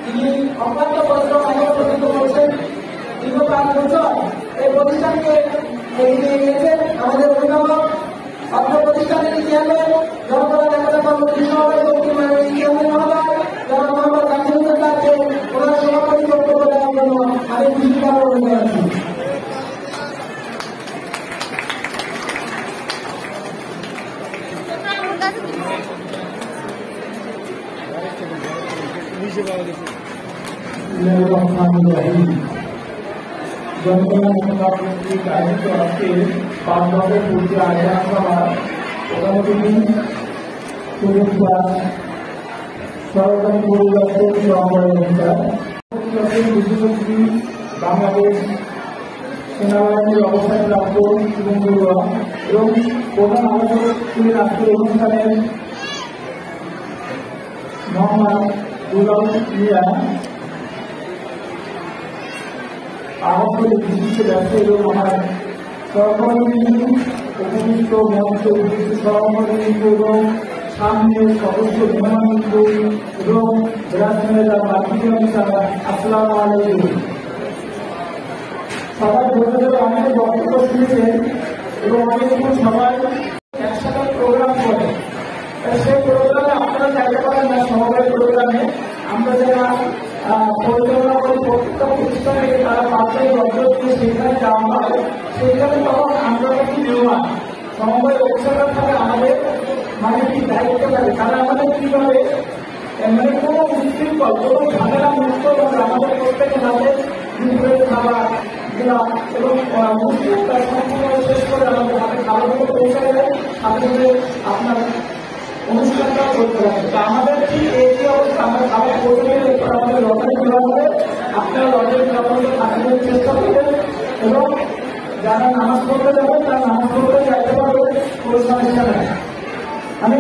তিনি অত্যন্ত পরিশ্রম প্রতিনিধিত্ব করছেন। দীর্ঘ 5 বছর এই প্রতিষ্ঠানকে এগিয়ে নিয়ে গেছেন। আমাদের অভিভাবক অর্থ প্রতিষ্ঠানের ইতিহাসে জনগণের একতা কর্মসূচি সভাপতি দক্ষিণ মাননীয় চেয়ারম্যান মহোদয় যারা মোহাম্মদ জাহিদুল কাছে ওনার সভাপতি বক্তব্য দেওয়ার জন্য আমি খুশি কামনা জানাচ্ছি। জনকল্যাণ কর্তৃক আয়োজিত আজকে 5 বছর পূর্তি আয়োজন সভা প্রধান অতিথি শুভেচ্ছা সরকারি পরিদর্শক সহকারী বাংলাদেশ সেনাবাহিনীর অবসরপ্রাপ্ত শুভেন্দুরা এবং প্রধান আলোচক ছিলেন আজকের অনুষ্ঠানের মোহাম্মদ দুলাল মিয়া আহত বিশিষ্ট ব্যবসায়ী এবং আমার সহকর্মী উপযুক্ত মঞ্চ উপযুক্ত সহকর্মী এবং সামনের সদস্য মেহমানবৃন্দ এবং রাজনীতিরা আসসালামু আলাইকুম। সবাই বলতে গেলে অনেক বক্তব্য শুনেছেন এবং অনেকক্ষণ সবাই একসাথে প্রোগ্রাম করে। সেই প্রোগ্রামে আপনারা চাইতে পারেন না, সমবায় প্রোগ্রামে আমরা যারা পরিচালনা করি প্রত্যেকটা প্রতিষ্ঠানে তারা পাঁচটাই বছর দিয়ে সেখানে যাওয়া হয়। সেখানে তখন আমরা কি নির্মাণ সমবায় অফিসাররা থাকে আমাদের মানে কি দায়িত্ব থাকে, তারা আমাদের কিভাবে মানে কোনো উশৃঙ্খল কোনো ঝামেলা মুক্ত আমাদের প্রত্যেকের হাতে দুপুরের খাবার এবং মুসলিম তার সম্পূর্ণ শেষ করে আমাদের হাতে খাবারগুলো পৌঁছে দেয়, সাথে সাথে আপনার অনুষ্ঠানটা করতে পারে। তো আমাদের ঠিক এই যে অবস্থা আমরা খাবার পৌঁছে গেলে এরপর আমাদের লটারি দেওয়া হবে। আপনারা লটারি আপনাদের থাকার চেষ্টা করবেন এবং যারা নামাজ পড়তে যাবেন তারা নামাজ পড়তে যাইতে পারবে, কোনো সমস্যা নেই। আমি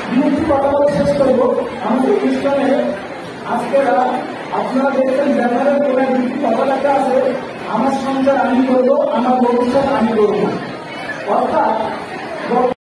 বিএনপি কথা বলে শেষ করবো। আমাদের অনুষ্ঠানে আজকে আপনারা দেখছেন ব্যাপারের কোনো বিএনপি কথা লেখা আছে, আমার সংসার আমি করবো, আমার ভবিষ্যৎ আমি করবো। অর্থাৎ